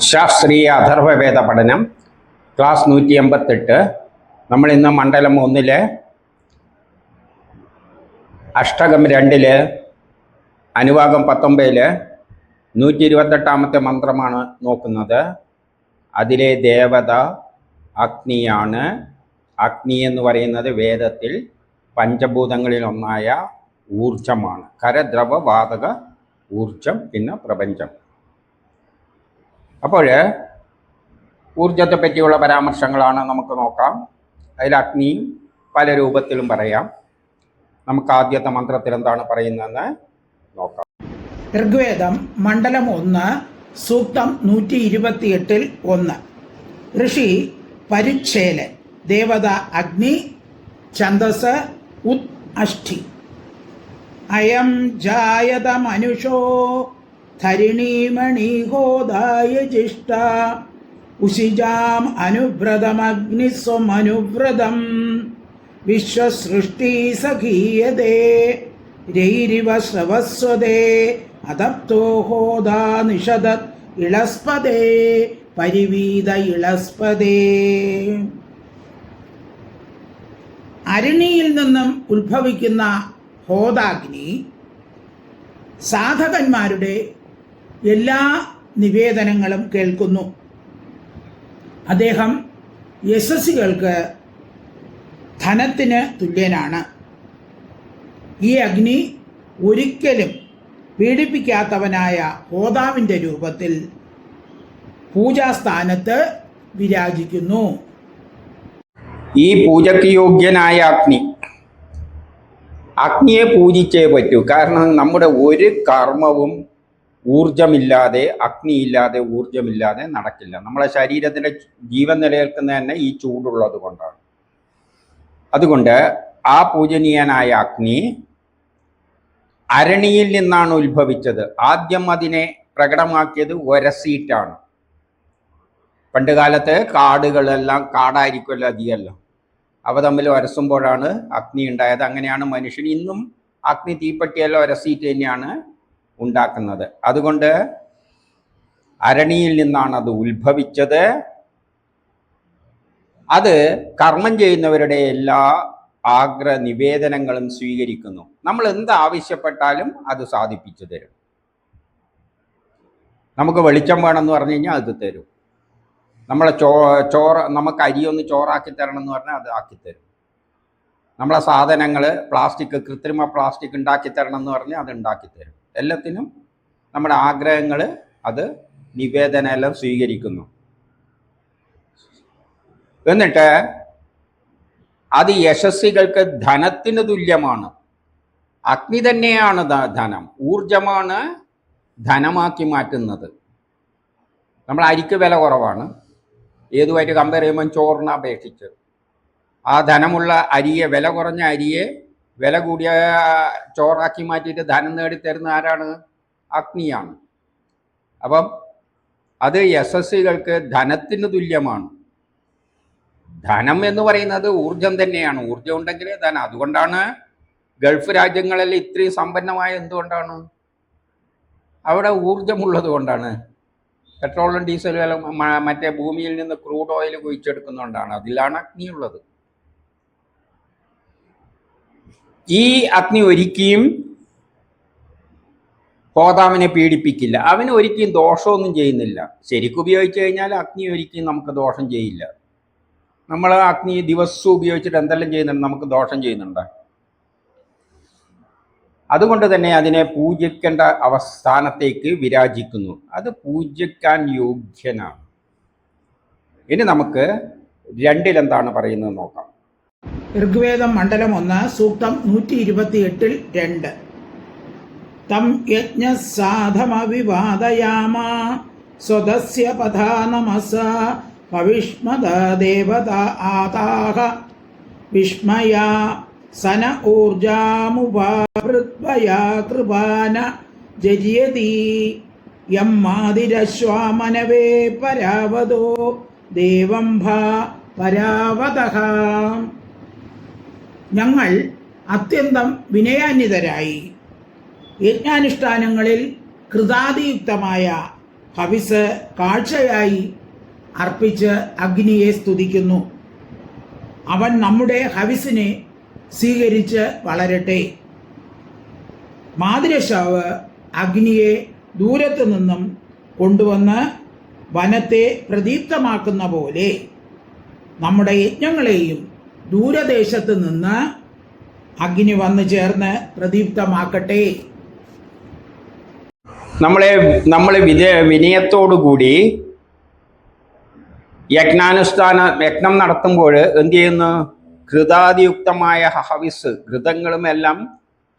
ശാസ്ത്രീയ അഥർവവേദ പഠനം ക്ലാസ് 188. നമ്മളിന്ന് മണ്ഡലം 1 അഷ്ടകം 2 അനുവാകം 19 128ാമത്തെ മന്ത്രമാണ് നോക്കുന്നത്. അതിലെ ദേവത അഗ്നിയാണ്. അഗ്നി എന്ന് പറയുന്നത് വേദത്തിൽ പഞ്ചഭൂതങ്ങളിൽ ഒന്നായ ഊർജമാണ്. കരദ്രവ വാതക ഊർജം, പിന്നെ പ്രപഞ്ചം. അപ്പോൾ ഊർജത്തെ പറ്റിയുള്ള പരാമർശങ്ങളാണ് നമുക്ക് നോക്കാം. അതിൽ അഗ്നി പല രൂപത്തിലും പറയാം. നമുക്ക് ആദ്യത്തെ മന്ത്രത്തിൽ എന്താണ് പറയുന്നതെന്ന് നോക്കാം. ഋഗ്വേദം മണ്ഡലം 1 സൂക്തം 128 1. ഋഷി പരുച്ഛേലൻ, ദേവത അഗ്നി, ഛന്ദസ് ഉത് അഷ്ടി. അയം ജായത മനുഷോ ധരിണീമണിഹോദായ ജിഷ്ട ഉശിജാം അനുവ്രതമഗ്നിസ്വമനുവ്രതം വിശ്വസൃഷ്ടി സഖീയതേ രൈരിവ ശ്രവസ്വദേ അതപ്തോ ഹോദാ നിഷദത് ഇളസ്പദേ പരിവീത ഇളസ്പദേ. അരണിയിൽ നിന്നും ഉത്ഭവിക്കുന്ന ഹോതാഗ്നി സാധകന്മാരുടെ എല്ലാ നിവേദനങ്ങളും കേൾക്കുന്നു. അദ്ദേഹം യശസ്സുകൾക്ക് ധനത്തിന് തുല്യനാണ്. ഈ അഗ്നി ഒരിക്കലും പീഡിപ്പിക്കാത്തവനായ ഹോതാവിൻ്റെ രൂപത്തിൽ പൂജാസ്ഥാനത്ത് വിരാജിക്കുന്നു. ഈ പൂജയ്ക്ക് യോഗ്യനായ അഗ്നിയെ പൂജിച്ചേ പറ്റൂ. കാരണം നമ്മുടെ ഒരു കർമ്മവും ഊർജമില്ലാതെ, അഗ്നിയില്ലാതെ, ഊർജമില്ലാതെ നടക്കില്ല. നമ്മളെ ശരീരത്തിൻ്റെ ജീവൻ നിലനിൽക്കുന്നത് തന്നെ ഈ ചൂടുള്ളത് കൊണ്ടാണ്. അതുകൊണ്ട് ആ പൂജനീയനായ അഗ്നി അരണിയിൽ നിന്നാണ് ഉത്ഭവിച്ചത്. ആദ്യം അതിനെ പ്രകടമാക്കിയത് ഒരസിയിട്ടാണ്. പണ്ട് കാലത്ത് കാടുകളെല്ലാം കാടായിരിക്കുമല്ലോ അധികമല്ലോ, അവ തമ്മിൽ ഒരസുമ്പോഴാണ് അഗ്നി ഉണ്ടായത്. അങ്ങനെയാണ് മനുഷ്യൻ ഇന്നും അഗ്നി തീപ്പട്ടിയെല്ലാം ഒരസിയിട്ട് തന്നെയാണ് ഉണ്ടാക്കുന്നത്. അതുകൊണ്ട് അരണിയിൽ നിന്നാണ് അത് ഉത്ഭവിച്ചത്. അത് കർമ്മം ചെയ്യുന്നവരുടെ എല്ലാ നിവേദനങ്ങളും സ്വീകരിക്കുന്നു. നമ്മൾ എന്ത് ആവശ്യപ്പെട്ടാലും അത് സാധിപ്പിച്ചു തരും. നമുക്ക് വെളിച്ചം വേണമെന്ന് പറഞ്ഞു കഴിഞ്ഞാൽ അത് തരും. നമ്മളെ നമുക്ക് അരിയൊന്ന് ചോറാക്കി തരണം എന്ന് പറഞ്ഞാൽ അത് ആക്കിത്തരും. നമ്മളെ സാധനങ്ങൾ കൃത്രിമ പ്ലാസ്റ്റിക് ഉണ്ടാക്കി തരണം എന്ന് പറഞ്ഞാൽ അത് ഉണ്ടാക്കിത്തരും. എല്ലാത്തിനും നമ്മുടെ ആഗ്രഹങ്ങൾ അത് നിവേദനം എല്ലാം സ്വീകരിക്കുന്നു. എന്നിട്ട് അത് യശസ്വികൾക്ക് ധനത്തിന് തുല്യമാണ്. അഗ്നി തന്നെയാണ് ധനം. ഊർജമാണ് ധനമാക്കി മാറ്റുന്നത്. നമ്മൾ അരിക്ക് വില കുറവാണ്. ഏതുമായിട്ട് കമ്പയർ ചെയ്യുമ്പോൾ ചോറിനെ അപേക്ഷിച്ച് ആ ധനമുള്ള അരിയെ, വില കുറഞ്ഞ അരിയെ വില കൂടിയ ചോറാക്കി മാറ്റിയിട്ട് ധനം നേടിത്തരുന്ന ആരാണ്? അഗ്നിയാണ്. അപ്പം അത് യശസ്വികൾക്ക് ധനത്തിന് തുല്യമാണ്. ധനം എന്ന് പറയുന്നത് ഊർജം തന്നെയാണ്. ഊർജം ഉണ്ടെങ്കിലേ ധനം. അതുകൊണ്ടാണ് ഗൾഫ് രാജ്യങ്ങളിൽ ഇത്രയും സമ്പന്നമായ എന്തുകൊണ്ടാണ്? അവിടെ ഊർജമുള്ളത് കൊണ്ടാണ്. പെട്രോളും ഡീസലും മറ്റേ ഭൂമിയിൽ നിന്ന് ക്രൂഡ് ഓയിൽ കുഴിച്ചെടുക്കുന്നതുകൊണ്ടാണ്. അതിലാണ് അഗ്നിയുള്ളത്. ഈ അഗ്നി ഒരിക്കലും ഹോതാവിനെ പീഡിപ്പിക്കില്ല. അവന് ഒരിക്കലും ദോഷമൊന്നും ചെയ്യുന്നില്ല. ശരിക്കും ഉപയോഗിച്ച് കഴിഞ്ഞാൽ അഗ്നി ഒരിക്കലും നമുക്ക് ദോഷം ചെയ്യില്ല. നമ്മൾ അഗ്നി ദിവസവും ഉപയോഗിച്ചിട്ട് എന്തെല്ലാം ചെയ്യുന്നുണ്ട്? നമുക്ക് ദോഷം ചെയ്യുന്നുണ്ട്. അതുകൊണ്ട് തന്നെ അതിനെ പൂജിക്കേണ്ട അവസ്ഥാനത്തേക്ക് വിരാജിക്കുന്നു. അത് പൂജിക്കാൻ യോഗ്യനാണ്. ഇനി നമുക്ക് 2 എന്താണ് പറയുന്നത് നോക്കാം. ഋഗ്വേദം മണ്ഡലം 1 സൂക്തം 128 2. തം യജ്ഞസാധമവിവാദയാമ സ്വദസ്യ പഥാനമസ ഭവിഷ്മദ ദേവത ആതാഹ വിസ്മയ സന ഊർജാമുപൃത്വയാ കൃപാന ജര്യതി യമ്മാതിരശ്വാമനവേ പരാവതോ ദേവംഭ പരാവതഃ. ഞങ്ങൾ അത്യന്തം വിനയാന്വിതരായി യജ്ഞാനുഷ്ഠാനങ്ങളിൽ കൃതാതിയുക്തമായ ഹവിസ് കാഴ്ചയായി അർപ്പിച്ച് അഗ്നിയെ സ്തുതിക്കുന്നു. അവൻ നമ്മുടെ ഹവിസിനെ സ്വീകരിച്ച് വളരട്ടെ. മാതൃശാവ് അഗ്നിയെ ദൂരത്തു നിന്നും കൊണ്ടുവന്ന് വനത്തെ പ്രദീപ്തമാക്കുന്ന പോലെ നമ്മുടെ യജ്ഞങ്ങളെയും ദൂരദേശത്ത് നിന്ന് അഗ്നി വന്നു ചേർന്ന് പ്രദീപ്തമാക്കട്ടെ. നമ്മൾ വിനയത്തോടുകൂടി യജ്ഞം നടത്തുമ്പോൾ എന്ത് ചെയ്യുന്നു? ഘൃതാതിയുക്തമായ ഹവിസ്, ഘൃതങ്ങളും എല്ലാം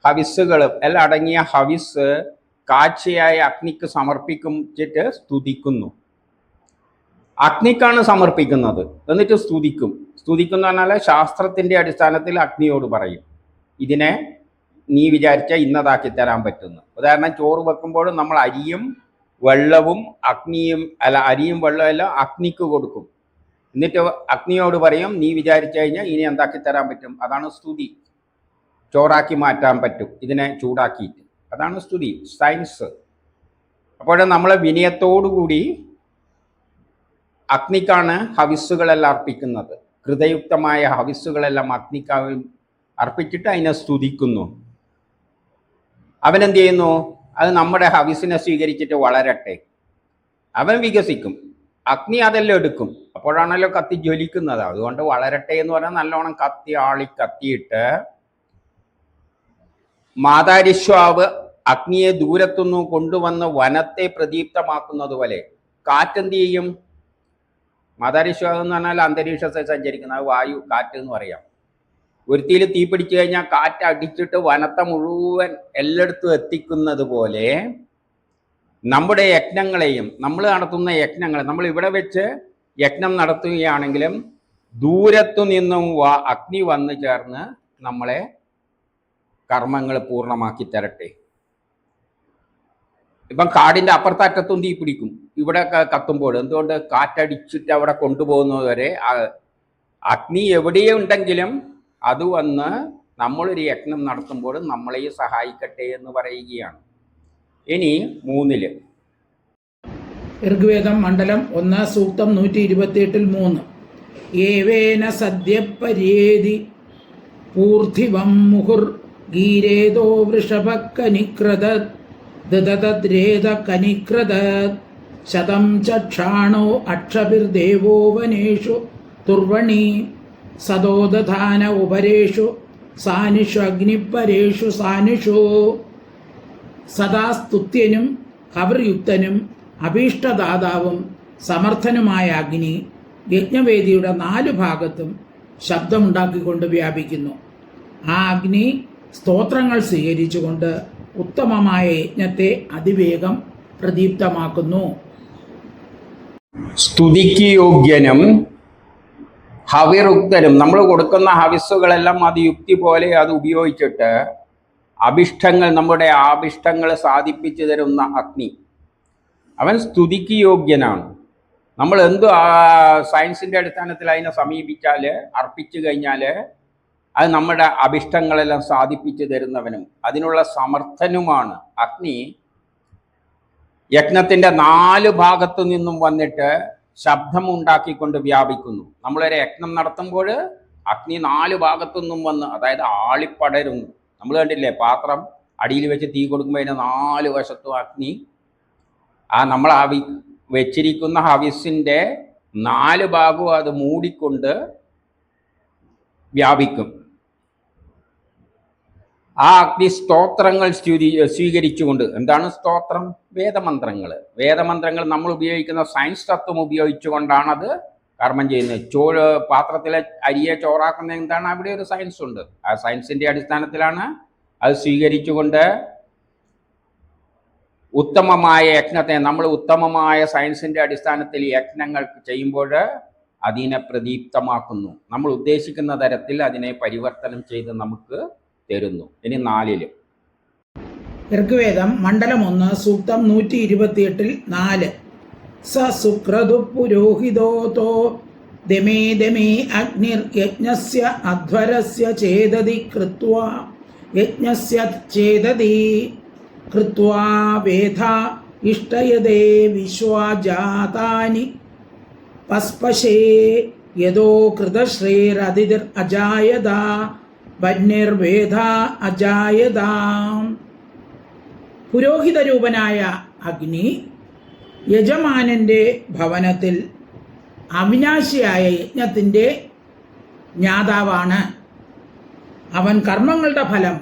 ഹവിസുകളും എല്ലാം അടങ്ങിയ ഹവിസ് കാഴ്ചയായ അഗ്നിക്ക് സമർപ്പിച്ചിട്ട് സ്തുതിക്കുന്നു. അഗ്നിക്കാണ് സമർപ്പിക്കുന്നത്, എന്നിട്ട് സ്തുതിക്കുന്ന പറഞ്ഞാൽ ശാസ്ത്രത്തിന്റെ അടിസ്ഥാനത്തിൽ അഗ്നിയോട് പറയും, ഇതിനെ നീ വിചാരിച്ച ഇന്നതാക്കി തരാൻ പറ്റുന്നു. ഉദാഹരണം, ചോറ് വെക്കുമ്പോൾ നമ്മൾ അരിയും വെള്ളവും അരിയും വെള്ളവും എല്ലാം അഗ്നിക്ക് കൊടുക്കും. എന്നിട്ട് അഗ്നിയോട് പറയും, നീ വിചാരിച്ചു കഴിഞ്ഞാൽ ഇനി എന്താക്കി തരാൻ പറ്റും. അതാണ് സ്തുതി. ചോറാക്കി മാറ്റാൻ പറ്റും ഇതിനെ ചൂടാക്കിയിട്ട്. അതാണ് സ്തുതി, സയൻസ്. അപ്പോൾ നമ്മൾ വിനയത്തോടുകൂടി അഗ്നിക്കാണ് ഹവിസ്സുകളെല്ലാം അർപ്പിക്കുന്നത്. ഹൃദയുക്തമായ ഹവിസ്സുകളെല്ലാം അഗ്നിക്ക് അർപ്പിച്ചിട്ട് അതിനെ സ്തുതിക്കുന്നു. അവനെന്ത് ചെയ്യുന്നു? അത് നമ്മുടെ ഹവിസിനെ സ്വീകരിച്ചിട്ട് വളരട്ടെ, അവൻ വികസിക്കും. അഗ്നി അതെല്ലാം എടുക്കും, അപ്പോഴാണല്ലോ കത്തി ജ്വലിക്കുന്നത്. അതുകൊണ്ട് വളരട്ടെ എന്ന് പറഞ്ഞാൽ നല്ലോണം കത്തിയിട്ട് മാതാരിശ്വാവ് അഗ്നിയെ ദൂരത്തുനിന്ന് കൊണ്ടുവന്ന് വനത്തെ പ്രദീപ്തമാക്കുന്നത് പോലെ കാറ്റെന്ത് ചെയ്യും? മാതാരിശ്വാവ് എന്ന് പറഞ്ഞാൽ അന്തരീക്ഷത്തെ സഞ്ചരിക്കുന്ന വായു, കാറ്റ് എന്ന് പറയാം. ഒരുത്തിയിൽ തീ പിടിച്ചു കഴിഞ്ഞാൽ കാറ്റ് അടിച്ചിട്ട് വനത്തെ മുഴുവൻ എല്ലായിടത്തും എത്തിക്കുന്നത് പോലെ നമ്മുടെ യജ്ഞങ്ങളെയും, നമ്മൾ നടത്തുന്ന യജ്ഞങ്ങളെ, നമ്മൾ ഇവിടെ വെച്ച് യജ്ഞം നടത്തുകയാണെങ്കിലും ദൂരത്തു നിന്നും അഗ്നി വന്നു ചേർന്ന് നമ്മളെ കർമ്മങ്ങൾ പൂർണ്ണമാക്കി തരട്ടെ. ഇപ്പം കാടിൻ്റെ അപ്പുറത്തറ്റത്തും തീ പിടിക്കും, ഇവിടെ കത്തുമ്പോൾ. എന്തുകൊണ്ട്? കാറ്റടിച്ചിട്ട് അവിടെ കൊണ്ടുപോകുന്നത് വരെ അഗ്നി എവിടെയുണ്ടെങ്കിലും അത് വന്ന് നമ്മളൊരു യജ്ഞം നടത്തുമ്പോൾ നമ്മളെയും സഹായിക്കട്ടെ എന്ന് പറയുകയാണ്. ഇനി 3 ഋഗ്വേദം മണ്ഡലം 1 സൂക്തം 128 3. ഏവേന സദ്യപര്യേതി പൂർധിവം മുഹുർ ഗീരേതോ വൃഷഭക്കനിക്രത ദദദ്രേതകനിക്രത ശതം ചക്ഷാണോ അക്ഷഭിർദേവോ വനേഷു തുർവണി സദോദധാന ഉപരേഷു സാനിഷു അഗ്നിപരേഷു സാനിഷു. സദാ സ്തുത്യനും ഹവിർയുക്തനും അഭീഷ്ടദാതാവും സമർത്ഥനുമായ അഗ്നി യജ്ഞവേദിയുടെ 4 ഭാഗത്തും ശബ്ദമുണ്ടാക്കിക്കൊണ്ട് വ്യാപിക്കുന്നു. ആ അഗ്നി സ്തോത്രങ്ങൾ സ്വീകരിച്ചുകൊണ്ട് ഉത്തമമായ യജ്ഞത്തെ അതിവേഗം പ്രദീപ്തമാക്കുന്നു. സ്തുതിക്ക് യോഗ്യനും ഹവിറുക്തനും, നമ്മൾ കൊടുക്കുന്ന ഹവിസ്സുകളെല്ലാം അത് യുക്തി പോലെ അത് ഉപയോഗിച്ചിട്ട് അഭിഷ്ടങ്ങൾ, നമ്മുടെ ആഭിഷ്ടങ്ങൾ സാധിപ്പിച്ചു തരുന്ന അഗ്നി, അവൻ സ്തുതിക്ക് യോഗ്യനാണ്. നമ്മൾ എന്തു സയൻസിൻ്റെ അടിസ്ഥാനത്തിൽ അതിനെ സമീപിച്ചാൽ, അർപ്പിച്ചു കഴിഞ്ഞാൽ അത് നമ്മുടെ അഭിഷ്ടങ്ങളെല്ലാം സാധിപ്പിച്ചു തരുന്നവനും അതിനുള്ള സമർത്ഥനുമാണ്. അഗ്നി യജ്ഞത്തിൻ്റെ 4 ഭാഗത്തു നിന്നും വന്നിട്ട് ശബ്ദമുണ്ടാക്കിക്കൊണ്ട് വ്യാപിക്കുന്നു. നമ്മളൊരു യജ്ഞം നടത്തുമ്പോൾ അഗ്നി 4 ഭാഗത്തു നിന്നും വന്ന്, അതായത് ആളിപ്പടരുന്നു. നമ്മൾ കണ്ടില്ലേ, പാത്രം അടിയിൽ വെച്ച് തീ കൊടുക്കുമ്പോൾ അതിന് 4 വശത്തും അഗ്നി നമ്മൾ വെച്ചിരിക്കുന്ന ഹവിസിൻ്റെ 4 ഭാഗവും അത് മൂടിക്കൊണ്ട് വ്യാപിക്കും. ആ അഗ്നി സ്തോത്രങ്ങൾ സ്വീകരിച്ചുകൊണ്ട്, എന്താണ് സ്തോത്രം? വേദമന്ത്രങ്ങൾ നമ്മൾ ഉപയോഗിക്കുന്ന സയൻസ് തത്വം ഉപയോഗിച്ചുകൊണ്ടാണത് കർമ്മം ചെയ്യുന്നത്. പാത്രത്തിലെ അരിയെ ചോറാക്കുന്ന എന്താണ്? അവിടെ ഒരു സയൻസ് ഉണ്ട്. ആ സയൻസിൻ്റെ അടിസ്ഥാനത്തിലാണ് അത് സ്വീകരിച്ചുകൊണ്ട് ഉത്തമമായ യജ്ഞത്തെ, നമ്മൾ ഉത്തമമായ സയൻസിൻ്റെ അടിസ്ഥാനത്തിൽ യജ്ഞങ്ങൾ ചെയ്യുമ്പോൾ അതിനെ പ്രദീപ്തമാക്കുന്നു. നമ്മൾ ഉദ്ദേശിക്കുന്ന തരത്തിൽ അതിനെ പരിവർത്തനം ചെയ്ത് നമുക്ക് തരുന്നു. ഇനി 4 ഋഗ്വേദം മണ്ഡലം 1 സൂക്തം 128 4. സ സുക്രതു പുരോഹിതോതോ ദമേ ദമേ അഗ്നിർ യജ്ഞസ്യ അധ്വരസ്യ ചേദതി കൃത്വാ യജ്ഞസ്യ ചേദതി കൃത്വാ വേധ ഇഷ്ടയതേ വിശ്വജാതാനി പസ്പശേ യദോ കൃതശ്രീരതിർ അജായത വന്യർവേദ അജായത. പുരോഹിത രൂപനായ അഗ്നി യജമാനന്റെ ഭവനത്തിൽ അവിനാശിയായ യജ്ഞത്തിൻ്റെ ജ്ഞാതാവാണ്. അവൻ കർമ്മങ്ങളുടെ ഫലം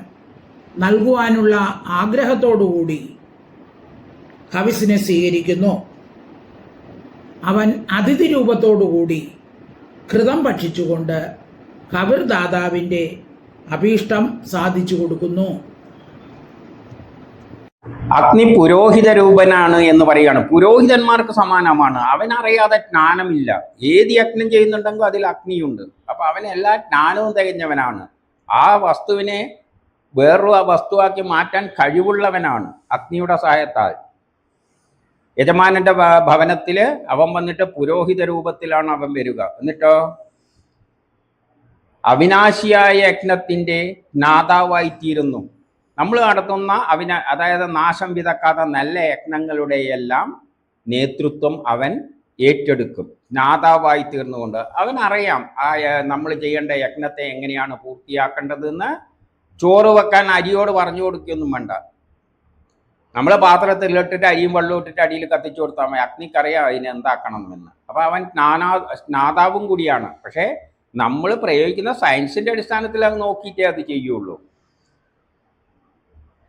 നൽകുവാനുള്ള ആഗ്രഹത്തോടുകൂടി ഹവിസിനെ സ്വീകരിക്കുന്നു. അവൻ അതിഥി രൂപത്തോടുകൂടി ഘൃതം ഭക്ഷിച്ചുകൊണ്ട് ഹവിർ ദാതാവിൻ്റെ അഭീഷ്ടം സാധിച്ചു കൊടുക്കുന്നു. അഗ്നി പുരോഹിത രൂപനാണ് എന്ന് പറയുകയാണ്. പുരോഹിതന്മാർക്ക് സമാനമാണ്. അവനറിയാതെ ജ്ഞാനമില്ല. ഏത് യജ്ഞം ചെയ്യുന്നുണ്ടെങ്കിൽ അതിൽ അഗ്നിയുണ്ട്. അപ്പൊ അവൻ എല്ലാ ജ്ഞാനവും തികഞ്ഞവനാണ്. ആ വസ്തുവിനെ വേറൊരു വസ്തുവാക്കി മാറ്റാൻ കഴിവുള്ളവനാണ് അഗ്നിയുടെ സഹായത്താൽ. യജമാനന്റെ ഭവനത്തില് അവൻ വന്നിട്ട് പുരോഹിത രൂപത്തിലാണ് അവൻ വരിക. എന്നിട്ടോ അവിനാശിയായ യജ്ഞത്തിന്റെ ജ്ഞാതാവായിത്തീരുന്നു. നമ്മൾ നടത്തുന്ന അതായത് നാശം വിതക്കാത്ത നല്ല യജ്ഞങ്ങളുടെയെല്ലാം നേതൃത്വം അവൻ ഏറ്റെടുക്കും. ജ്ഞാതാവായി തീർന്നുകൊണ്ട് അവനറിയാം നമ്മൾ ചെയ്യേണ്ട യജ്ഞത്തെ എങ്ങനെയാണ് പൂർത്തിയാക്കേണ്ടതെന്ന്. ചോറ് വെക്കാൻ അരിയോട് പറഞ്ഞു കൊടുക്കുകയൊന്നും വേണ്ട. നമ്മൾ പാത്രത്തിലിട്ടിട്ട് അരിയും വെള്ളം ഇട്ടിട്ട് അടിയിൽ കത്തിച്ചു കൊടുത്താൽ മതി. അഗ്നിക്കറിയാം അതിന് എന്താക്കണം എന്ന്. അപ്പൊ അവൻ ജ്ഞാതാവും കൂടിയാണ്. പക്ഷേ നമ്മൾ പ്രയോഗിക്കുന്ന സയൻസിന്റെ അടിസ്ഥാനത്തിൽ അത് നോക്കിയിട്ടേ അത് ചെയ്യുള്ളൂ.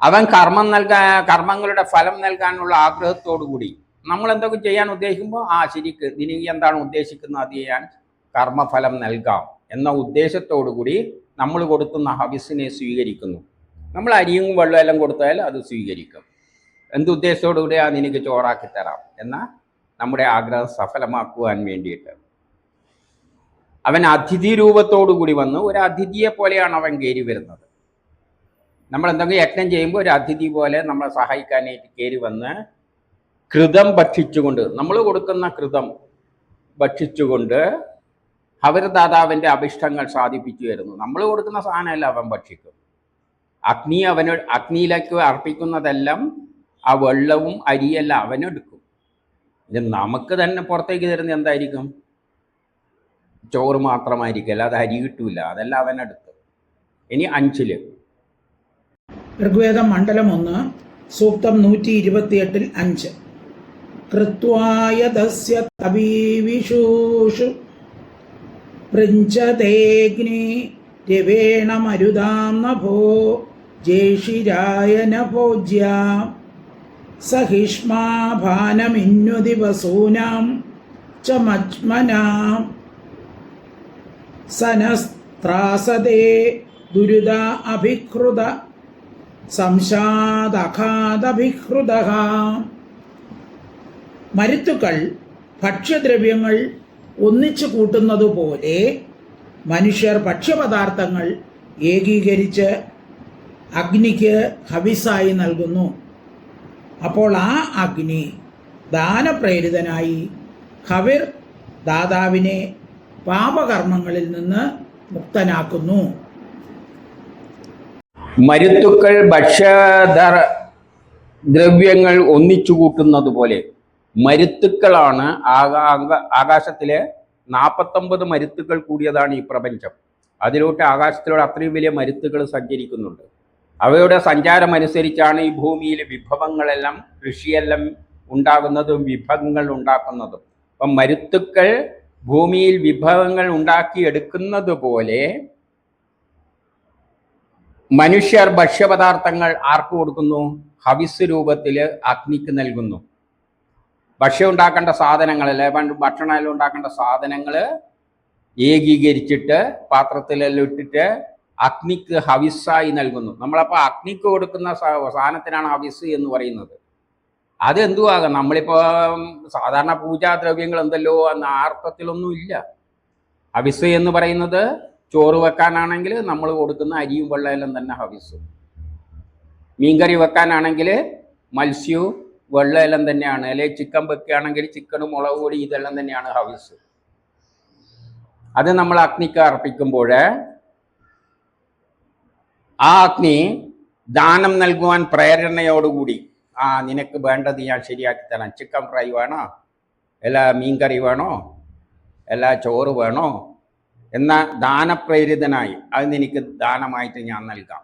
അവൻ കർമ്മങ്ങളുടെ ഫലം നൽകാനുള്ള ആഗ്രഹത്തോടു കൂടി നമ്മൾ എന്തൊക്കെ ചെയ്യാൻ ഉദ്ദേശിക്കുമ്പോൾ ശരിക്ക് നീ എന്താണ് ഉദ്ദേശിക്കുന്നത് അത് ചെയ്യാൻ കർമ്മഫലം നൽകാം എന്ന ഉദ്ദേശത്തോടു കൂടി നമ്മൾ കൊടുക്കുന്ന ഹവിസിനെ സ്വീകരിക്കുന്നു. നമ്മൾ അരിയും വെള്ളം എല്ലാം കൊടുത്താൽ അത് സ്വീകരിക്കും. എന്തുദ്ദേശത്തോടു കൂടി നിനക്ക് ചോറാക്കി തരാം എന്ന നമ്മുടെ ആഗ്രഹം സഫലമാക്കുവാൻ വേണ്ടിയിട്ട് അവൻ അതിഥി രൂപത്തോടു കൂടി വന്ന് ഒരു അതിഥിയെ പോലെയാണ് അവൻ കയറി വരുന്നത്. നമ്മൾ എന്തെങ്കിലും യജ്ഞം ചെയ്യുമ്പോൾ ഒരു അതിഥി പോലെ നമ്മളെ സഹായിക്കാനായിട്ട് കയറി വന്ന് കൃതം ഭക്ഷിച്ചുകൊണ്ട് നമ്മൾ കൊടുക്കുന്ന കൃതം ഭക്ഷിച്ചുകൊണ്ട് ഹവിർദാതാവിൻ്റെ അഭിഷ്ടങ്ങൾ സാധിപ്പിച്ചു വരുന്നു. നമ്മൾ കൊടുക്കുന്ന സാധനമല്ല അവൻ ഭക്ഷിക്കും. അഗ്നിയിലേക്ക് അർപ്പിക്കുന്നതെല്ലാം ആ വെള്ളവും അരിയെല്ലാം അവനെടുക്കും. ഇത് നമുക്ക് തന്നെ പുറത്തേക്ക് തരുന്ന എന്തായിരിക്കും? ചോറ് മാത്രമായിരിക്കില്ല, അത് അരി കിട്ടൂല, അതെല്ലാം അവനെടുത്ത്. ഇനി 5 ഋഗ്വേദം മണ്ഡലം 1 സൂക്തം 128 5. കൃത്വായതസ്യ തവീവിഷൂഷു പൃഞ്ചതേഗ്നി രവേണ മരുതാം നഭോ ജേഷിരായ നഭോജ്യ സഹിഷ്മാഭാനമിന്വദിവസൂനാം ച മജ്മനാം സനസ്ത്രാസദേ ദുരിത അഭികൃത സംശാദഘാതഭിഹൃത. മരുത്തുക്കൾ ഭക്ഷ്യദ്രവ്യങ്ങൾ ഒന്നിച്ചു കൂട്ടുന്നതുപോലെ മനുഷ്യർ ഭക്ഷ്യപദാർത്ഥങ്ങൾ ഏകീകരിച്ച് അഗ്നിക്ക് ഹവിസായി നൽകുന്നു. അപ്പോൾ ആ അഗ്നി ദാനപ്രേരിതനായി ഹവിർ ദാതാവിനെ പാപകർമ്മങ്ങളിൽ നിന്ന് മുക്തനാക്കുന്നു. മരുത്തുക്കൾ ഭക്ഷ്യദ്രവ്യങ്ങൾ ഒന്നിച്ചു കൂട്ടുന്നത് പോലെ മരുത്തുക്കളാണ് ആകാശത്തിലെ 49 മരുത്തുക്കൾ കൂടിയതാണ് ഈ പ്രപഞ്ചം. അതിലോട്ട് ആകാശത്തിലൂടെ അത്രയും വലിയ മരുത്തുകൾ സഞ്ചരിക്കുന്നുണ്ട്. അവയുടെ സഞ്ചാരം അനുസരിച്ചാണ് ഈ ഭൂമിയിൽ വിഭവങ്ങളെല്ലാം കൃഷിയെല്ലാം ഉണ്ടാകുന്നതും വിഭവങ്ങൾ ഉണ്ടാക്കുന്നതും. അപ്പം മരുത്തുക്കൾ ഭൂമിയിൽ വിഭവങ്ങൾ ഉണ്ടാക്കിയെടുക്കുന്നത് പോലെ മനുഷ്യർ ഭക്ഷ്യപദാർത്ഥങ്ങൾ ആർക്ക് കൊടുക്കുന്നു? ഹവിസ് രൂപത്തിൽ അഗ്നിക്ക് നൽകുന്നു. ഭക്ഷ്യം ഉണ്ടാക്കേണ്ട സാധനങ്ങളല്ലേ, ഭക്ഷണമെല്ലാം ഉണ്ടാക്കേണ്ട സാധനങ്ങൾ ഏകീകരിച്ചിട്ട് പാത്രത്തിലെല്ലാം ഇട്ടിട്ട് അഗ്നിക്ക് ഹവിസായി നൽകുന്നു. നമ്മളപ്പോൾ അഗ്നിക്ക് കൊടുക്കുന്ന സാധനത്തിനാണ് ഹവിസ് എന്ന് പറയുന്നത്. അതെന്തുവാകാം, നമ്മളിപ്പോൾ സാധാരണ പൂജാദ്രവ്യങ്ങൾ എന്തല്ലോ എന്ന അർത്ഥത്തിലൊന്നും ഇല്ല. ഹവിസ് എന്ന് പറയുന്നത് ചോറ് വെക്കാനാണെങ്കിൽ നമ്മൾ കൊടുക്കുന്ന അരിയും വെള്ളമെല്ലാം തന്നെ ഹവിസ്. മീൻകറി വെക്കാനാണെങ്കിൽ മത്സ്യവും വെള്ളമെല്ലാം തന്നെയാണ്. അല്ലെങ്കിൽ ചിക്കൻ വെക്കുകയാണെങ്കിൽ ചിക്കനും മുളക് പൊടി ഇതെല്ലാം തന്നെയാണ് ഹവിസ്. അത് നമ്മൾ അഗ്നിക്ക് അർപ്പിക്കുമ്പോൾ ആ അഗ്നി ദാനം നൽകുവാൻ പ്രേരണയോടുകൂടി നിനക്ക് വേണ്ടത് ഞാൻ ശരിയാക്കി തരാം, ചിക്കൻ ഫ്രൈ വേണോ, എല്ലാ മീൻ കറി വേണോ, എല്ലാ ചോറ് വേണോ എന്ന ദാനപ്രേരിതനായി അത് നിനക്ക് ദാനമായിട്ട് ഞാൻ നൽകാം.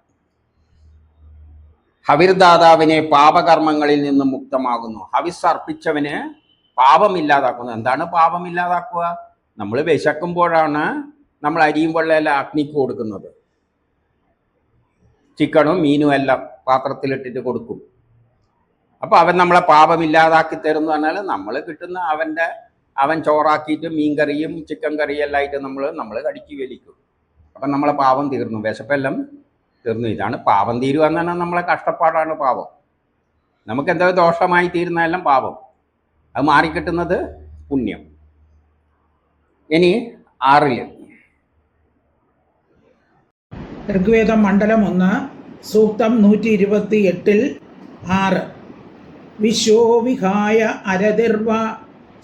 ഹവിർദാതാവിനെ പാപകർമ്മങ്ങളിൽ നിന്നും മുക്തമാകുന്നു. ഹവിസ് അർപ്പിച്ചവന് പാപമില്ലാതാക്കുന്നു. എന്താണ് പാപമില്ലാതാക്കുക? നമ്മൾ വിശക്കുമ്പോഴാണ് നമ്മൾ അരിയും വെള്ളമെല്ലാം അഗ്നിക്ക് കൊടുക്കുന്നത്. ചിക്കനും മീനും എല്ലാം പാത്രത്തിലിട്ടിട്ട് കൊടുക്കും. അപ്പോൾ അവൻ നമ്മളെ പാപമില്ലാതാക്കി തരുമെന്ന് പറഞ്ഞാൽ നമ്മൾ കിട്ടുന്ന അവൻ ചോറാക്കിയിട്ട് മീൻ കറിയും ചിക്കൻ കറിയും എല്ലാം ആയിട്ട് നമ്മൾ കടിക്ക് വലിക്കും. അപ്പം നമ്മളെ പാപം തീർന്നു, വിശപ്പെല്ലാം തീർന്നു. ഇതാണ് പാപം തീരുക എന്ന് പറഞ്ഞാൽ നമ്മളെ കഷ്ടപ്പാടാണ് പാപം. നമുക്ക് എന്തോ ദോഷമായി തീരുന്നതെല്ലാം പാപം, അത് മാറിക്കിട്ടുന്നത് പുണ്യം. ഇനി 6 ഋഗ്വേദം മണ്ഡലം 1 സൂക്തം 128 6. വിശ്വോ വിഹായ അരതിർവ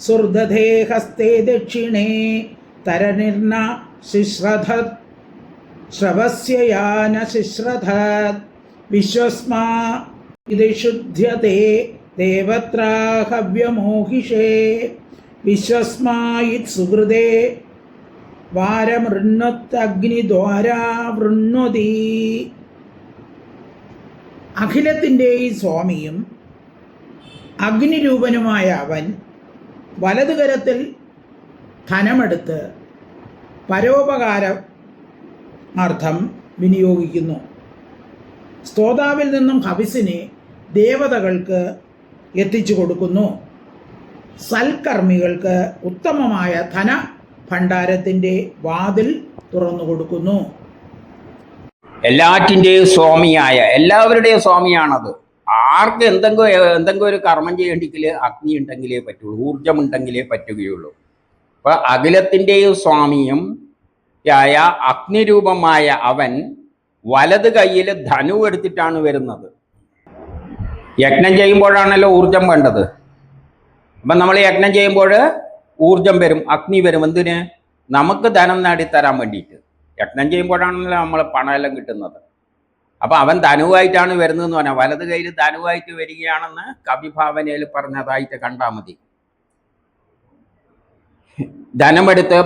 സുർദധേ ഹസ്തേ ദക്ഷിണേ തരനിർണ ശിശ്രധത് ശ്രവസ്യയാന ശിശ്രധത് വിശ്വസ്മാ ഇത് ശുദ്ധ്യതേ ദേവത്രാഹവ്യമോഹിഷേ വിശ്വസ്മായിത് സുഹൃദേ വാരമൃണ്ണത്തഗ്നിദ്വാരാ വൃണ്ണതി. അഖിലത്തിൻ്റെയും സ്വാമിയും അഗ്നിരൂപനുമായ അവൻ വലതുകരത്തിൽ ധനമെടുത്ത് പരോപകാരാർത്ഥം വിനിയോഗിക്കുന്നു. സ്തോതാവിൽ നിന്നും ഹവിസിനെ ദേവതകൾക്ക് എത്തിച്ചു കൊടുക്കുന്നു. സൽക്കർമ്മികൾക്ക് ഉത്തമമായ ധന ഭണ്ഡാരത്തിൻ്റെ വാതിൽ തുറന്നു കൊടുക്കുന്നു. എല്ലാറ്റിൻ്റെയും സ്വാമിയായ, എല്ലാവരുടെയും സ്വാമിയാണത്. ആർക്ക് എന്തെങ്കിലും ഒരു കർമ്മം ചെയ്യണമെങ്കിൽ അഗ്നി ഉണ്ടെങ്കിലേ പറ്റുള്ളൂ, ഊർജമുണ്ടെങ്കിലേ പറ്റുകയുള്ളൂ. അപ്പോൾ അഖിലത്തിൻ്റെയും സ്വാമിയും യായ അഗ്നിരൂപമായ അവൻ വലത് കയ്യിൽ ധനു എടുത്തിട്ടാണ് വരുന്നത്. യജ്ഞം ചെയ്യുമ്പോഴാണല്ലോ ഊർജം വേണ്ടത്. അപ്പം നമ്മൾ യജ്ഞം ചെയ്യുമ്പോൾ ഊർജം വരും, അഗ്നി വരും. എന്തിന്? നമുക്ക് ധനം നേടിത്തരാൻ വേണ്ടിയിട്ട്. യജ്ഞം ചെയ്യുമ്പോഴാണല്ലോ നമ്മൾ പണമെല്ലാം കിട്ടുന്നത്. അപ്പം അവൻ ധനുവായിട്ടാണ് വരുന്നതെന്ന് പറഞ്ഞാൽ വലത് കയ്യിൽ ധനുവായിട്ട് വരികയാണെന്ന് കവിഭാവനയിൽ പറഞ്ഞതായിട്ട് കണ്ടാൽ മതി. ധനമെടുത്ത്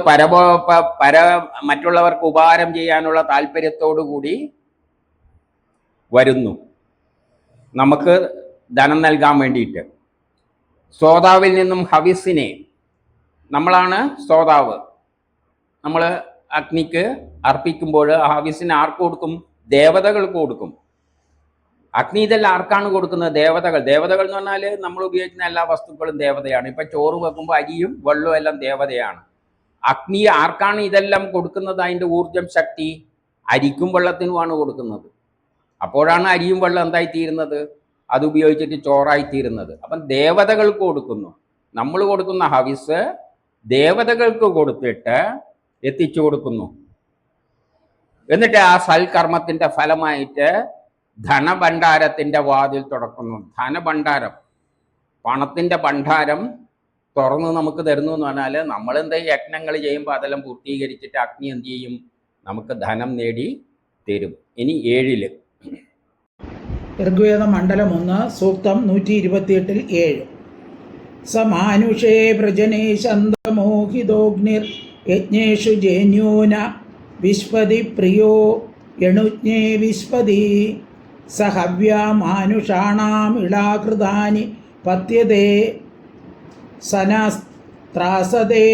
മറ്റുള്ളവർക്ക് ഉപകാരം ചെയ്യാനുള്ള താല്പര്യത്തോടു കൂടി വരുന്നു, നമുക്ക് ധനം നൽകാൻ വേണ്ടിയിട്ട്. സ്തോതാവിൽ നിന്നും ഹവിസിനെ, നമ്മളാണ് സ്തോതാവ്, നമ്മൾ അഗ്നിക്ക് അർപ്പിക്കുമ്പോൾ ആ ഹവിസിനെ ആർക്ക് കൊടുക്കും? ദേവതകൾക്ക് കൊടുക്കും. അഗ്നി ഇതെല്ലാം ആർക്കാണ് കൊടുക്കുന്നത്? ദേവതകൾ. ദേവതകൾ എന്ന് പറഞ്ഞാൽ നമ്മൾ ഉപയോഗിക്കുന്ന എല്ലാ വസ്തുക്കളും ദേവതയാണ്. ഇപ്പം ചോറ് വെക്കുമ്പോൾ അരിയും വെള്ളവും എല്ലാം ദേവതയാണ്. അഗ്നി ആർക്കാണ് ഇതെല്ലാം കൊടുക്കുന്നത്? അതിൻ്റെ ഊർജം, ശക്തി അരിക്കും വെള്ളത്തിനുമാണ് കൊടുക്കുന്നത്. അപ്പോഴാണ് അരിയും വെള്ളം എന്തായിത്തീരുന്നത്? അത് ഉപയോഗിച്ചിട്ട് ചോറായിത്തീരുന്നത്. അപ്പം ദേവതകൾക്ക് കൊടുക്കുന്നു. നമ്മൾ കൊടുക്കുന്ന ഹവിസ് ദേവതകൾക്ക് കൊടുത്തിട്ട് എത്തിച്ചു കൊടുക്കുന്നു. എന്നിട്ട് ആ സൽക്കർമ്മത്തിൻ്റെ ഫലമായിട്ട് ധനഭണ്ഡാരത്തിൻ്റെ വാതിൽ തുറക്കുന്നു. ധനഭണ്ഡാരം, പണത്തിൻ്റെ ഭണ്ഡാരം തുറന്ന് നമുക്ക് തരുന്നു എന്ന് പറഞ്ഞാൽ നമ്മളെന്താ യജ്ഞങ്ങൾ ചെയ്യുമ്പോൾ അതെല്ലാം പൂർത്തീകരിച്ചിട്ട് അഗ്നി എന്ത് ചെയ്യും? നമുക്ക് ധനം നേടി തരും. ഇനി 7 ഋഗ്വേദ മണ്ഡലം 1 സൂക്തം 128 7. സമാനുഷേ വ്രജനേ ശന്തമോഹിതോഗ്നിർ യജ്ഞേഷു ജേന്യൂന വിശ്വതി പ്രിയോ യണുജ്ഞേ വിശ്വതി സഹവ്യമാനുഷാണാം ഇളാകൃതാനി പത്യതേ സനസ്ത്രാസതേ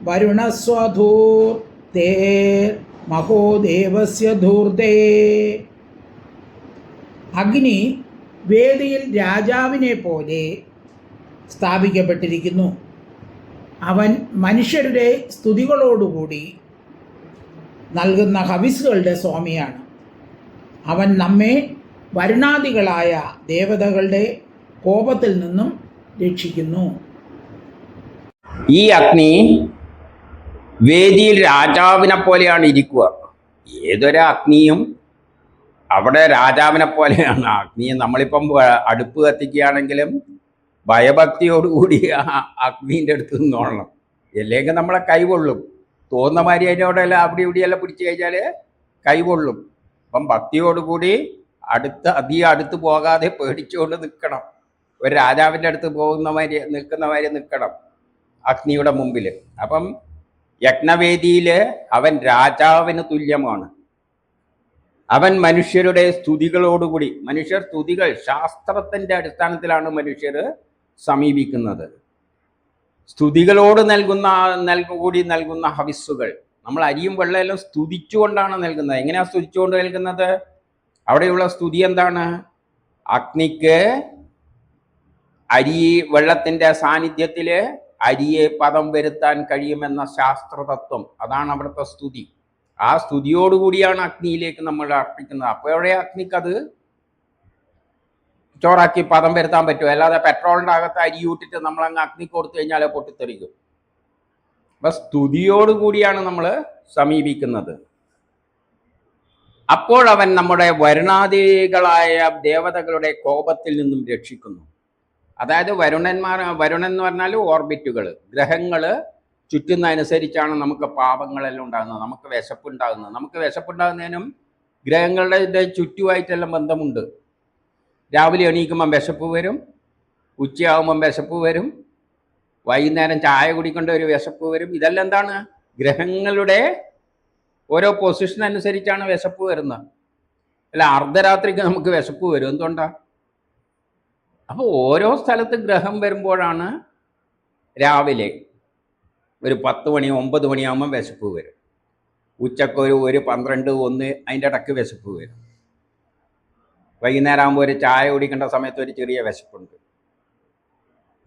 വരുണസ്വധൂർ തേ മഹോദേവസ്യ ധൂർതേ. അഗ്നി വേദിയിൽ രാജാവിനെ പോലെ സ്ഥാപിക്കപ്പെട്ടിരിക്കുന്നു. അവൻ മനുഷ്യരുടെ സ്തുതികളോടുകൂടി നൽകുന്ന ഹവിസുകളുടെ സ്വാമിയാണ്. അവൻ നമ്മെ വരുണാദികളായ ദേവതകളുടെ കോപത്തിൽ നിന്നും രക്ഷിക്കുന്നു. ഈ അഗ്നി വേദിയിൽ രാജാവിനെ പോലെയാണ് ഇരിക്കുക. ഏതൊരു അഗ്നിയും അവിടെ രാജാവിനെ പോലെയാണ്. അഗ്നി നമ്മളിപ്പം അടുപ്പ് കത്തിക്കുകയാണെങ്കിലും ഭയഭക്തിയോടുകൂടി ആ അഗ്നീൻ്റെ അടുത്ത് നിന്നോളണം, അല്ലെങ്കിൽ നമ്മളെ കൈകൊള്ളും. തോന്നുന്ന മാതിരി അതിനോടെല്ലാം അവിടെ ഇവിടെയെല്ലാം പിടിച്ചു കഴിഞ്ഞാൽ കൈകൊള്ളും. അപ്പം ഭക്തിയോടുകൂടി അധികം അടുത്ത് പോകാതെ പേടിച്ചുകൊണ്ട് നിൽക്കണം. ഒരു രാജാവിൻ്റെ അടുത്ത് നിൽക്കുന്ന മാതിരി നിൽക്കണം അഗ്നിയുടെ മുമ്പിൽ. അപ്പം യജ്ഞവേദിയിൽ അവൻ രാജാവിന് തുല്യമാണ്. അവൻ മനുഷ്യരുടെ സ്തുതികളോടുകൂടി, മനുഷ്യർ സ്തുതികൾ ശാസ്ത്രത്തിൻ്റെ അടിസ്ഥാനത്തിലാണ് മനുഷ്യർ സമീപിക്കുന്നത്. സ്തുതികളോട് നൽകുന്ന ഹവിസ്സുകൾ, നമ്മൾ അരിയും വെള്ളമെല്ലാം സ്തുതിച്ചുകൊണ്ടാണ് നൽകുന്നത്. എങ്ങനെയാണ് സ്തുതിച്ചുകൊണ്ട് നൽകുന്നത്? അവിടെയുള്ള സ്തുതി എന്താണ്? അഗ്നിക്ക് വെള്ളത്തിൻ്റെ സാന്നിധ്യത്തിൽ അരിയെ പദം വരുത്താൻ കഴിയുമെന്ന ശാസ്ത്രതത്വം, അതാണ് അവിടുത്തെ സ്തുതി. ആ സ്തുതിയോടുകൂടിയാണ് അഗ്നിയിലേക്ക് നമ്മൾ അർപ്പിക്കുന്നത്. അപ്പോഴേ അഗ്നിക്കത് ചോറാക്കി പദം വരുത്താൻ പറ്റും. അല്ലാതെ പെട്രോളിൻ്റെ അകത്ത് അരി ഊട്ടിട്ട് നമ്മളങ്ങ് അഗ്നി കൊടുത്തു കഴിഞ്ഞാൽ പൊട്ടിത്തെറിക്കും. അപ്പൊ സ്തുതിയോടുകൂടിയാണ് നമ്മൾ സമീപിക്കുന്നത്. അപ്പോൾ അവൻ നമ്മുടെ വരുണാദികളായ ദേവതകളുടെ കോപത്തിൽ നിന്നും രക്ഷിക്കുന്നു. അതായത് വരുണൻ എന്ന് പറഞ്ഞാൽ ഓർബിറ്റുകൾ, ഗ്രഹങ്ങൾ ചുറ്റുന്നതനുസരിച്ചാണ് നമുക്ക് പാപങ്ങളെല്ലാം ഉണ്ടാകുന്നത്, നമുക്ക് വിശപ്പുണ്ടാകുന്നത്. നമുക്ക് വിശപ്പുണ്ടാകുന്നതിനും ഗ്രഹങ്ങളുടെ ചുറ്റുമായിട്ടെല്ലാം ബന്ധമുണ്ട്. രാവിലെ എണീക്കുമ്പം വിശപ്പ് വരും, ഉച്ചയാകുമ്പം വിശപ്പ് വരും, വൈകുന്നേരം ചായ കുടിക്കേണ്ട ഒരു വിശപ്പ് വരും. ഇതെല്ലാം എന്താണ്? ഗ്രഹങ്ങളുടെ ഓരോ പൊസിഷൻ അനുസരിച്ചാണ് വിശപ്പ് വരുന്നത്. അല്ല, അർദ്ധരാത്രിക്ക് നമുക്ക് വിശപ്പ് വരും. എന്തുകൊണ്ടാണ്? അപ്പോൾ ഓരോ സ്ഥലത്ത് ഗ്രഹം വരുമ്പോഴാണ് രാവിലെ ഒരു 10 മണി 9 മണിയാകുമ്പം വിശപ്പ് വരും. ഉച്ചക്ക് ഒരു 12, 1 അതിൻ്റെ ഇടയ്ക്ക് വിശപ്പ് വരും. വൈകുന്നേരം ആകുമ്പോൾ ഒരു ചായ കുടിക്കേണ്ട സമയത്ത് ഒരു ചെറിയ വിശപ്പുണ്ട്.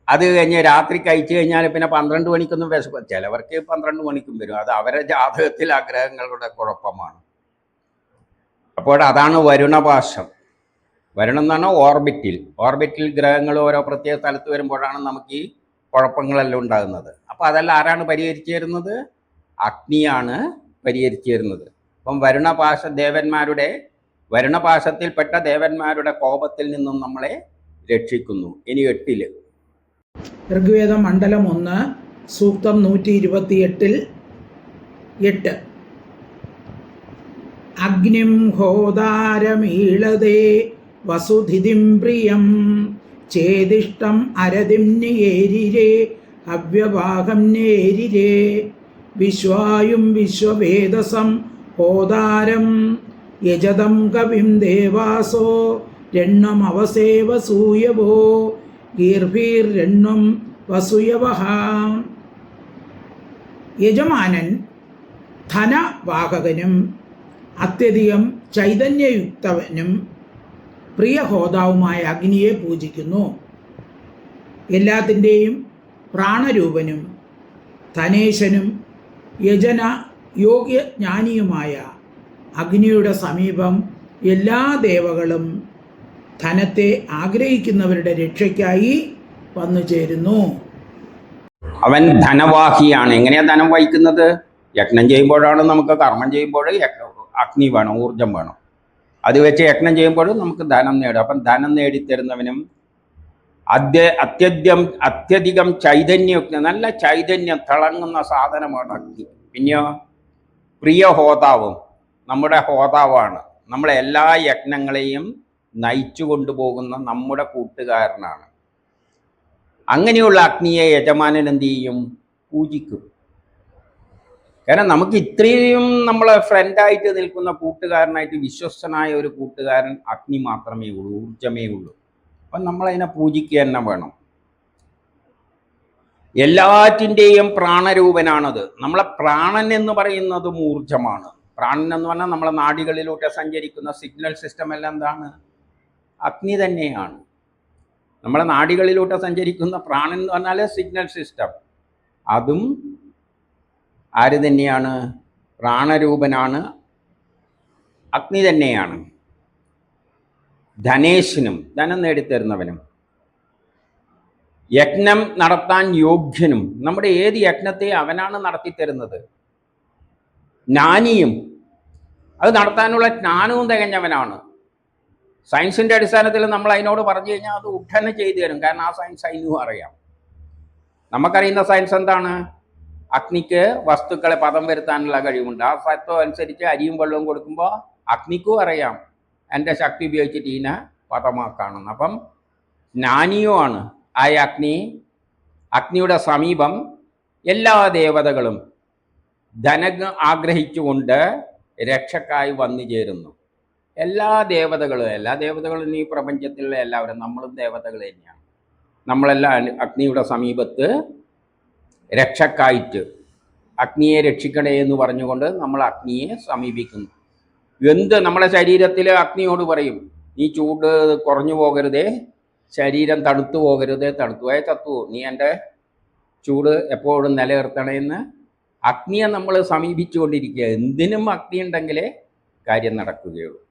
അത് കഴിഞ്ഞ് രാത്രി കഴിച്ചു കഴിഞ്ഞാൽ പിന്നെ 12 മണിക്കൊന്നും വിശപ്പ്. ചിലവർക്ക് 12 മണിക്കും വരും. അത് അവരുടെ ജാതകത്തിൽ ആ ഗ്രഹങ്ങളുടെ കുഴപ്പമാണ്. അപ്പോൾ അതാണ് വരുണപാശം. വരുണം എന്നാണ് ഓർബിറ്റിൽ ഗ്രഹങ്ങൾ ഓരോ പ്രത്യേക സ്ഥലത്ത് വരുമ്പോഴാണ് നമുക്ക് ഈ കുഴപ്പങ്ങളെല്ലാം ഉണ്ടാകുന്നത്. അപ്പോൾ അതെല്ലാം ആരാണ് പരിഹരിച്ചു തരുന്നത്? അഗ്നിയാണ് പരിഹരിച്ചു തരുന്നത്. അപ്പം വരുണപാശത്തിൽപ്പെട്ട ദേവന്മാരുടെ കോപത്തിൽ നിന്നും നമ്മളെ രക്ഷിക്കുന്നു. ഇനി 8 ഋഗ്വേദം മണ്ഡലം 1 സൂക്തം 128 8. അഗ്നിം ഹോതാരമീളതേ വസുധിതിം പ്രിയം ചേദിഷ്ടം അരതിം നിയേരിരേ അവ്യവാഹം നേരിരേ വിശ്വായും വിശ്വവേദസം ഹോതാരം യജതം കവിം ദേവാസോ രണ്ണം അവസേവ സൂയവോ ഗീർഭീർരണ്ണം വസുയവഹ. യജമാനൻ ധനവാഹകനും അത്യധികം ചൈതന്യയുക്തവനും പ്രിയഹോതാവുമായ അഗ്നിയെ പൂജിക്കുന്നു. എല്ലാത്തിൻ്റെയും പ്രാണരൂപനും ധനേശനും യജന യോഗ്യജ്ഞാനിയുമായ അഗ്നിയുടെ സമീപം എല്ലാ ദേവകളും ധനത്തെ ആഗ്രഹിക്കുന്നവരുടെ രക്ഷയ്ക്കായി വന്നു ചേരുന്നു. അവൻ ധനവാഹിയാണ്. എങ്ങനെയാണ് ധനം വഹിക്കുന്നത്? യജ്ഞം ചെയ്യുമ്പോഴാണ്. നമുക്ക് കർമ്മം ചെയ്യുമ്പോൾ അഗ്നി വേണം, ഊർജം വേണം. അത് വെച്ച് യജ്ഞം ചെയ്യുമ്പോഴും നമുക്ക് ധനം നേടും. അപ്പം ധനം നേടിത്തരുന്നവനും അത്യധികം ചൈതന്യയുക്ത, നല്ല ചൈതന്യം തിളങ്ങുന്ന സാധനമാണ് അഗ്നി. പിന്നെയോ പ്രിയ ഹോതാവും, നമ്മുടെ ഹോതാവാണ്. നമ്മളെ എല്ലാ യജ്ഞങ്ങളെയും നയിച്ചു കൊണ്ടുപോകുന്ന നമ്മുടെ കൂട്ടുകാരനാണ്. അങ്ങനെയുള്ള അഗ്നിയെ യജമാനൻ എന്ത് ചെയ്യും? പൂജിക്കും. കാരണം നമുക്ക് ഇത്രയും നമ്മളെ ഫ്രണ്ടായിട്ട് നിൽക്കുന്ന കൂട്ടുകാരനായിട്ട് വിശ്വസ്തനായ ഒരു കൂട്ടുകാരൻ അഗ്നി മാത്രമേ ഉള്ളൂ, ഊർജമേ ഉള്ളൂ. അപ്പം നമ്മളതിനെ പൂജിക്കുക തന്നെ വേണം. എല്ലാറ്റിൻ്റെയും പ്രാണരൂപനാണത്. നമ്മളെ പ്രാണൻ എന്ന് പറയുന്നതും ഊർജമാണ്. പ്രാണൻ എന്ന് പറഞ്ഞാൽ നമ്മളെ നാഡികളിലൂടെ സഞ്ചരിക്കുന്ന സിഗ്നൽ സിസ്റ്റം എല്ലാം എന്താണ്? അഗ്നി തന്നെയാണ്. നമ്മളെ നാഡികളിലൂടെ സഞ്ചരിക്കുന്ന പ്രാണൻ എന്ന് പറഞ്ഞാൽ സിഗ്നൽ സിസ്റ്റം, അതും ആര് തന്നെയാണ്? പ്രാണരൂപനാണ്, അഗ്നി തന്നെയാണ്. ധനേശനും, ധനം നേടിത്തരുന്നവനും, യജ്ഞം നടത്താൻ യോഗ്യനും, നമ്മുടെ ഏത് യജ്ഞത്തെ അവനാണ് നടത്തിത്തരുന്നത്. ജ്ഞാനിയും, അത് നടത്താനുള്ള ജ്ഞാനവും തികഞ്ഞവനാണ്. സയൻസിൻ്റെ അടിസ്ഥാനത്തിൽ നമ്മൾ അതിനോട് പറഞ്ഞു കഴിഞ്ഞാൽ അത് ഉടനെ ചെയ്തു തരും. കാരണം ആ സയൻസ് അതിനും അറിയാം. നമുക്കറിയുന്ന സയൻസ് എന്താണ്? അഗ്നിക്ക് വസ്തുക്കളെ പദം വരുത്താനുള്ള കഴിവുണ്ട്. ആ തത്വം അനുസരിച്ച് അരിയും വെള്ളവും കൊടുക്കുമ്പോൾ അഗ്നിക്കും അറിയാം എൻ്റെ ശക്തി ഉപയോഗിച്ചിട്ട് ഇതിനെ പദമാക്കാണെന്ന്. അപ്പം ജ്ഞാനിയോ ആണ്. ആയ അഗ്നിയുടെ സമീപം എല്ലാ ദേവതകളും ധനം ആഗ്രഹിച്ചുകൊണ്ട് രക്ഷക്കായി വന്നു ചേരുന്നു. എല്ലാ ദേവതകളും ഈ പ്രപഞ്ചത്തിലുള്ള എല്ലാവരും, നമ്മളും ദേവതകൾ തന്നെയാണ്. നമ്മളെല്ലാം അഗ്നിയുടെ സമീപത്ത് രക്ഷക്കായിട്ട് അഗ്നിയെ രക്ഷിക്കണേ എന്ന് പറഞ്ഞുകൊണ്ട് നമ്മൾ അഗ്നിയെ സമീപിക്കുന്നു. നമ്മളെ ശരീരത്തിൽ അഗ്നിയോട് പറയും, നീ ചൂട് കുറഞ്ഞു പോകരുതേ, ശരീരം തണുത്തു പോകരുതേ, തണുത്തുപോയ ചത്തുവോ, നീ എൻ്റെ ചൂട് എപ്പോഴും നിലനിർത്തണമെന്ന് അഗ്നിയെ നമ്മൾ സമീപിച്ചുകൊണ്ടിരിക്കുക. എന്തിനും അഗ്നി ഉണ്ടെങ്കിലേ കാര്യം നടക്കുകയുള്ളൂ.